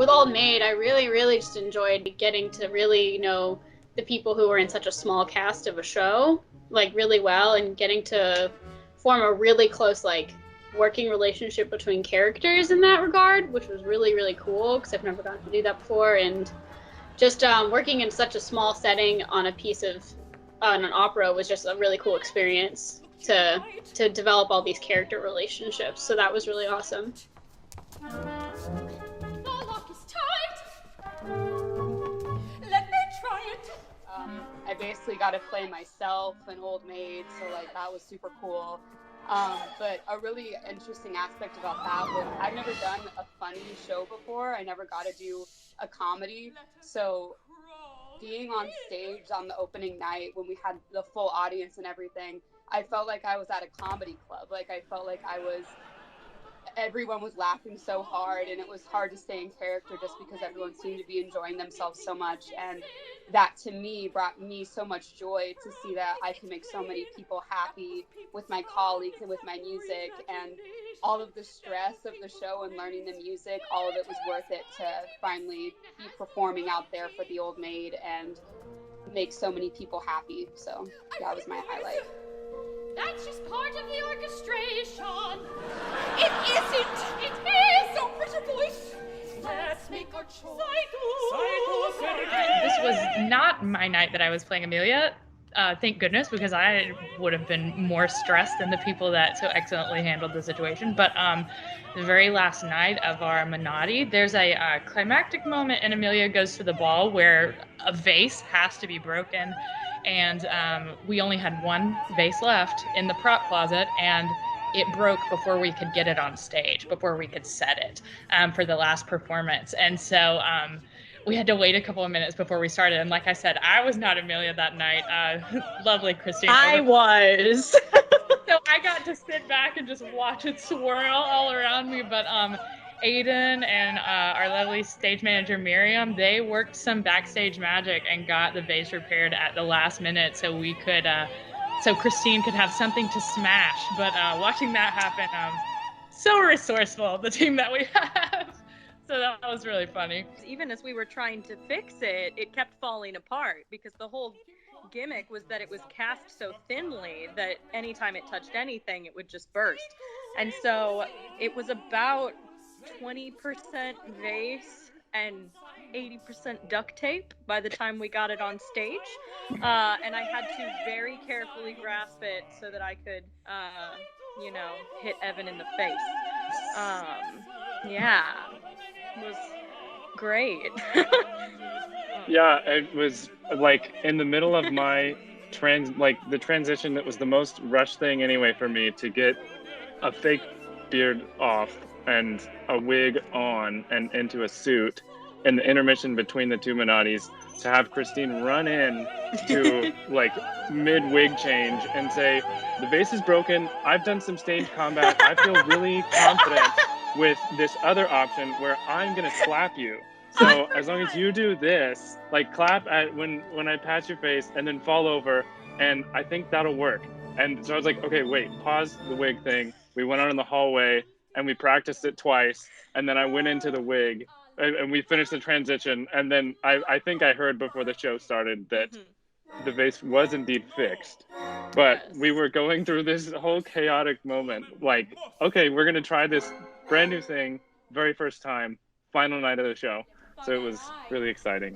with Old Maid, I really, really just enjoyed getting to really know the people who were in such a small cast of a show, like, really well, and getting to form a really close, like, working relationship between characters in that regard, which was really, really cool, because I've never gotten to do that before. And just working in such a small setting on a piece of on an opera was just a really cool experience to develop all these character relationships. So that was really awesome. I basically got to play myself, an old maid, so like that was super cool. But a really interesting aspect about that was I've never done a funny show before. I never got to do a comedy. So being on stage on the opening night when we had the full audience and everything, I felt like I was at a comedy club. Like I felt like everyone was laughing so hard, and it was hard to stay in character just because everyone seemed to be enjoying themselves so much. And that to me brought me so much joy to see that I can make so many people happy with my colleagues and with my music. And all of the stress of the show and learning the music, all of it was worth it to finally be performing out there for the Old Maid and make so many people happy. So that was my highlight. That's just part of the orchestration. It isn't. It is. Don't put your voice. Let's make our choice. This was not my night that I was playing Amelia. Thank goodness, because I would have been more stressed than the people that so excellently handled the situation. But the very last night of our Menotti, there's a climactic moment, and Amelia goes to the ball where a vase has to be broken. And we only had one vase left in the prop closet, and it broke before we could get it on stage, before we could set it for the last performance. And so we had to wait a couple of minutes before we started. And like I said, I was not Amelia that night. Lovely Christine. I was. So I got to sit back and just watch it swirl all around me. But Aiden and our lovely stage manager Miriam, they worked some backstage magic and got the vase repaired at the last minute so we could, so Christine could have something to smash. But watching that happen, so resourceful, the team that we have. So that was really funny. Even as we were trying to fix it, it kept falling apart because the whole gimmick was that it was cast so thinly that anytime it touched anything, it would just burst. And so it was about 20% vase and 80% duct tape by the time we got it on stage. And I had to very carefully grasp it so that I could, hit Evan in the face. Yeah, it was great. Yeah, it was like in the middle of my the transition that was the most rushed thing anyway for me to get a fake beard off and a wig on and into a suit in the intermission between the two Menottis, to have Christine run in to like mid wig change and say, the vase is broken, I've done some stage combat, I feel really confident with this other option where I'm gonna slap you. So as long as you do this, like clap at when I pat your face and then fall over, and I think that'll work. And so I was like, okay, wait, pause the wig thing. We went out in the hallway and we practiced it twice, and then I went into the wig and we finished the transition. And then I think I heard before the show started that the vase was indeed fixed. But we were going through this whole chaotic moment, like, okay, we're gonna try this brand new thing, very first time, final night of the show. So it was really exciting.